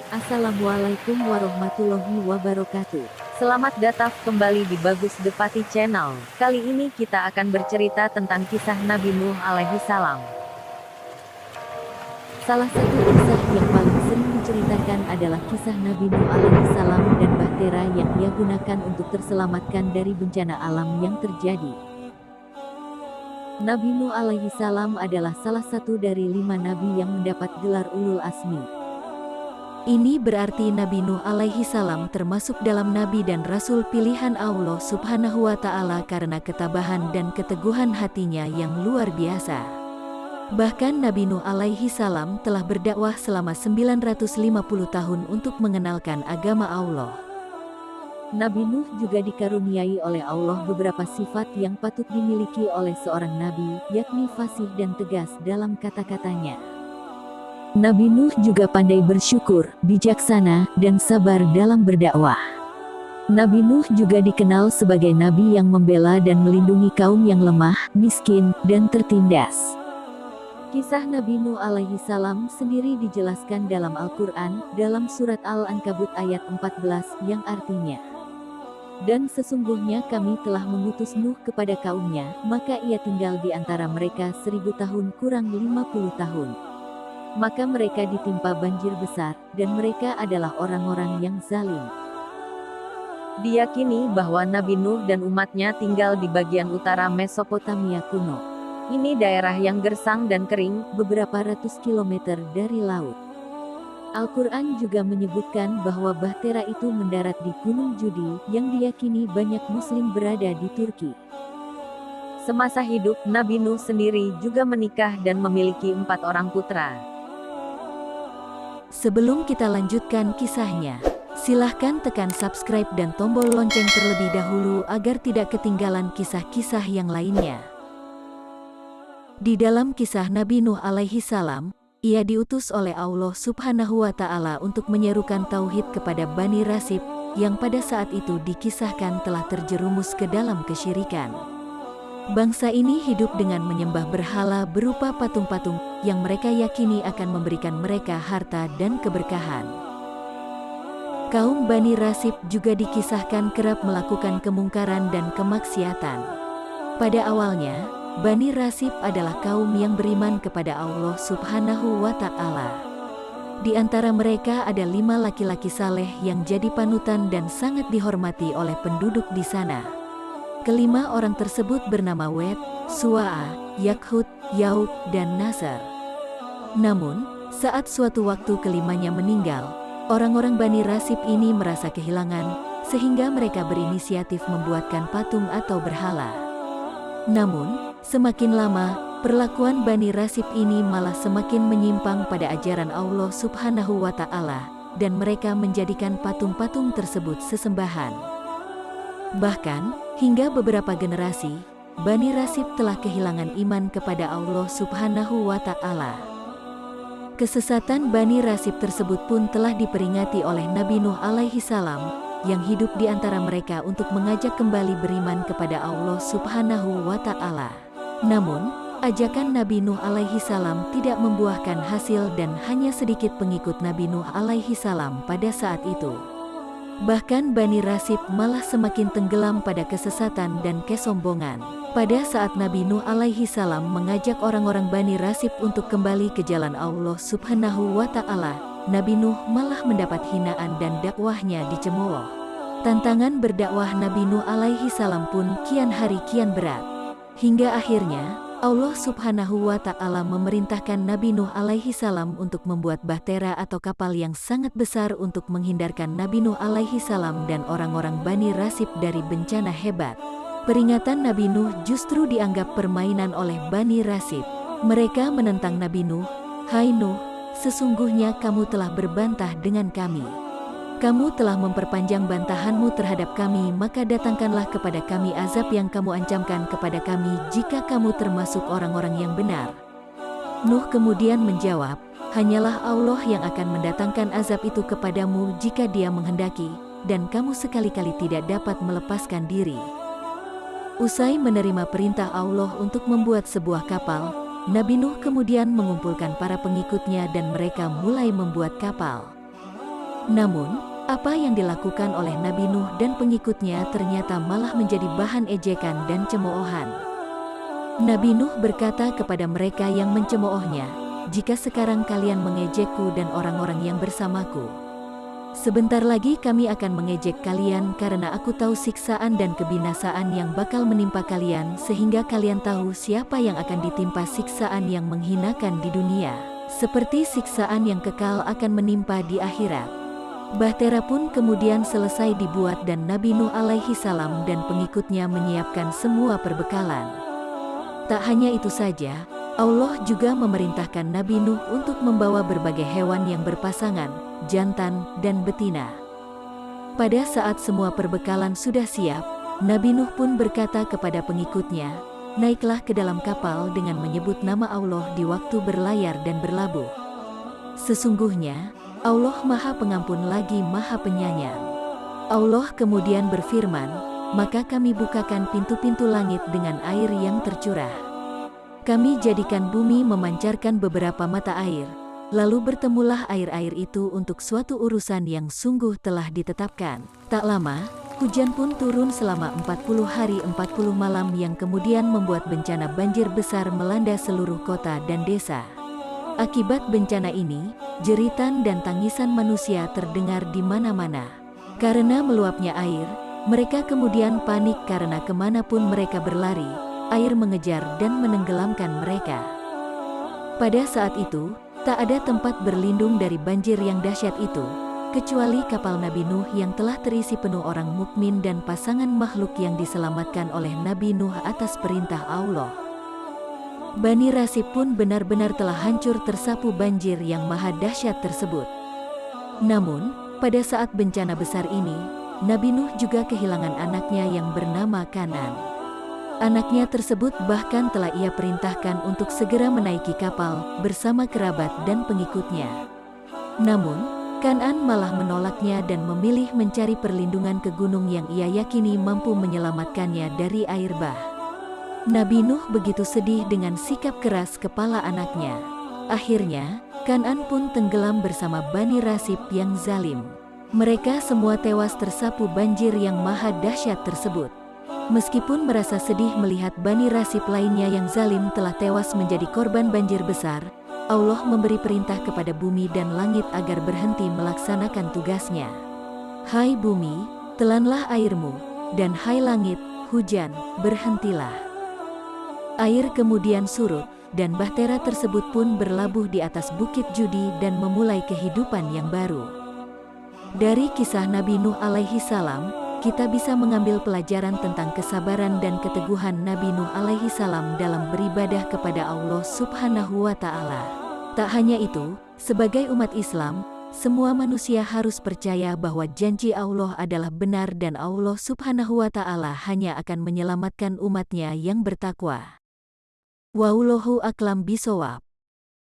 Assalamualaikum warahmatullahi wabarakatuh. Selamat datang kembali di Bagus Depati Channel. Kali ini kita akan bercerita tentang kisah Nabi Nuh alaihi salam. Salah satu kisah yang paling sering diceritakan adalah kisah Nabi Nuh alaihi salam dan bahtera yang ia gunakan untuk terselamatkan dari bencana alam yang terjadi. Nabi Nuh alaihi salam adalah salah satu dari 5 nabi yang mendapat gelar Ulul Azmi. Ini berarti Nabi Nuh alaihi salam termasuk dalam nabi dan rasul pilihan Allah Subhanahu wa Ta'ala karena ketabahan dan keteguhan hatinya yang luar biasa. Bahkan Nabi Nuh alaihi salam telah berdakwah selama 950 tahun untuk mengenalkan agama Allah. Nabi Nuh juga dikaruniai oleh Allah beberapa sifat yang patut dimiliki oleh seorang nabi, yakni fasih dan tegas dalam kata-katanya. Nabi Nuh juga pandai bersyukur, bijaksana, dan sabar dalam berdakwah. Nabi Nuh juga dikenal sebagai nabi yang membela dan melindungi kaum yang lemah, miskin, dan tertindas. Kisah Nabi Nuh alaihi salam sendiri dijelaskan dalam Al-Quran, dalam surat Al-Ankabut ayat 14, yang artinya, "Dan sesungguhnya kami telah mengutus Nuh kepada kaumnya, maka ia tinggal di antara mereka 1000 tahun kurang 50 tahun. Maka mereka ditimpa banjir besar, dan mereka adalah orang-orang yang zalim." Diyakini bahwa Nabi Nuh dan umatnya tinggal di bagian utara Mesopotamia kuno. Ini daerah yang gersang dan kering, beberapa ratus kilometer dari laut. Al-Quran juga menyebutkan bahwa bahtera itu mendarat di Gunung Judi, yang diyakini banyak muslim berada di Turki. Semasa hidup, Nabi Nuh sendiri juga menikah dan memiliki 4 orang putra. Sebelum kita lanjutkan kisahnya, silahkan tekan subscribe dan tombol lonceng terlebih dahulu agar tidak ketinggalan kisah-kisah yang lainnya. Di dalam kisah Nabi Nuh alaihi salam, ia diutus oleh Allah Subhanahu wa Ta'ala untuk menyerukan tauhid kepada Bani Rasib, yang pada saat itu dikisahkan telah terjerumus ke dalam kesyirikan. Bangsa ini hidup dengan menyembah berhala berupa patung-patung yang mereka yakini akan memberikan mereka harta dan keberkahan. Kaum Bani Rasib juga dikisahkan kerap melakukan kemungkaran dan kemaksiatan. Pada awalnya, Bani Rasib adalah kaum yang beriman kepada Allah Subhanahu wa Ta'ala. Di antara mereka ada 5 laki-laki saleh yang jadi panutan dan sangat dihormati oleh penduduk di sana. Kelima orang tersebut bernama Wed, Suwa'a, Yakhud, Yaub, dan Nasr. Namun, saat suatu waktu kelimanya meninggal, orang-orang Bani Rasib ini merasa kehilangan, sehingga mereka berinisiatif membuatkan patung atau berhala. Namun, semakin lama, perlakuan Bani Rasib ini malah semakin menyimpang pada ajaran Allah Subhanahu wa Ta'ala, dan mereka menjadikan patung-patung tersebut sesembahan. Bahkan, hingga beberapa generasi, Bani Rasib telah kehilangan iman kepada Allah Subhanahu wa Ta'ala. Kesesatan Bani Rasib tersebut pun telah diperingati oleh Nabi Nuh alaihi salam, yang hidup di antara mereka untuk mengajak kembali beriman kepada Allah Subhanahu wa Ta'ala. Namun, ajakan Nabi Nuh alaihi salam tidak membuahkan hasil dan hanya sedikit pengikut Nabi Nuh alaihi salam pada saat itu. Bahkan Bani Rasib malah semakin tenggelam pada kesesatan dan kesombongan. Pada saat Nabi Nuh alaihi salam mengajak orang-orang Bani Rasib untuk kembali ke jalan Allah Subhanahu wa Ta'ala, Nabi Nuh malah mendapat hinaan dan dakwahnya dicemooh. Tantangan berdakwah Nabi Nuh alaihi salam pun kian hari kian berat. Hingga akhirnya, Allah Subhanahu wa Ta'ala memerintahkan Nabi Nuh alaihi salam untuk membuat bahtera atau kapal yang sangat besar untuk menghindarkan Nabi Nuh alaihi salam dan orang-orang Bani Rasib dari bencana hebat. Peringatan Nabi Nuh justru dianggap permainan oleh Bani Rasib. Mereka menentang Nabi Nuh, "Hai Nuh, sesungguhnya kamu telah berbantah dengan kami. Kamu telah memperpanjang bantahanmu terhadap kami, maka datangkanlah kepada kami azab yang kamu ancamkan kepada kami jika kamu termasuk orang-orang yang benar." Nuh kemudian menjawab, "Hanyalah Allah yang akan mendatangkan azab itu kepadamu jika Dia menghendaki, dan kamu sekali-kali tidak dapat melepaskan diri." Usai menerima perintah Allah untuk membuat sebuah kapal, Nabi Nuh kemudian mengumpulkan para pengikutnya dan mereka mulai membuat kapal. Namun, apa yang dilakukan oleh Nabi Nuh dan pengikutnya ternyata malah menjadi bahan ejekan dan cemoohan. Nabi Nuh berkata kepada mereka yang mencemoohnya, "Jika sekarang kalian mengejekku dan orang-orang yang bersamaku, sebentar lagi kami akan mengejek kalian karena aku tahu siksaan dan kebinasaan yang bakal menimpa kalian sehingga kalian tahu siapa yang akan ditimpa siksaan yang menghinakan di dunia, seperti siksaan yang kekal akan menimpa di akhirat." Bahtera pun kemudian selesai dibuat dan Nabi Nuh alaihi salam dan pengikutnya menyiapkan semua perbekalan. Tak hanya itu saja, Allah juga memerintahkan Nabi Nuh untuk membawa berbagai hewan yang berpasangan, jantan dan betina. Pada saat semua perbekalan sudah siap, Nabi Nuh pun berkata kepada pengikutnya, "Naiklah ke dalam kapal dengan menyebut nama Allah di waktu berlayar dan berlabuh. Sesungguhnya, Allah Maha Pengampun lagi Maha Penyayang." Allah kemudian berfirman, "Maka kami bukakan pintu-pintu langit dengan air yang tercurah. Kami jadikan bumi memancarkan beberapa mata air, lalu bertemulah air-air itu untuk suatu urusan yang sungguh telah ditetapkan." Tak lama, hujan pun turun selama 40 hari 40 malam yang kemudian membuat bencana banjir besar melanda seluruh kota dan desa. Akibat bencana ini, jeritan dan tangisan manusia terdengar di mana-mana. Karena meluapnya air, mereka kemudian panik karena kemanapun mereka berlari, air mengejar dan menenggelamkan mereka. Pada saat itu, tak ada tempat berlindung dari banjir yang dahsyat itu, kecuali kapal Nabi Nuh yang telah terisi penuh orang mukmin dan pasangan makhluk yang diselamatkan oleh Nabi Nuh atas perintah Allah. Bani Rasib pun benar-benar telah hancur tersapu banjir yang maha dahsyat tersebut. Namun, pada saat bencana besar ini, Nabi Nuh juga kehilangan anaknya yang bernama Kanan. Anaknya tersebut bahkan telah ia perintahkan untuk segera menaiki kapal bersama kerabat dan pengikutnya. Namun, Kanan malah menolaknya dan memilih mencari perlindungan ke gunung yang ia yakini mampu menyelamatkannya dari air bah. Nabi Nuh begitu sedih dengan sikap keras kepala anaknya. Akhirnya, Kanan pun tenggelam bersama Bani Rasib yang zalim. Mereka semua tewas tersapu banjir yang maha dahsyat tersebut. Meskipun merasa sedih melihat Bani Rasib lainnya yang zalim telah tewas menjadi korban banjir besar, Allah memberi perintah kepada bumi dan langit agar berhenti melaksanakan tugasnya. "Hai bumi, telanlah airmu, dan hai langit, hujan, berhentilah." Air kemudian surut, dan bahtera tersebut pun berlabuh di atas bukit Judi dan memulai kehidupan yang baru. Dari kisah Nabi Nuh alaihi salam, kita bisa mengambil pelajaran tentang kesabaran dan keteguhan Nabi Nuh alaihi salam dalam beribadah kepada Allah Subhanahu wa Ta'ala. Tak hanya itu, sebagai umat Islam, semua manusia harus percaya bahwa janji Allah adalah benar dan Allah Subhanahu wa Ta'ala hanya akan menyelamatkan umatnya yang bertakwa. Wallahu a'lam bishawab.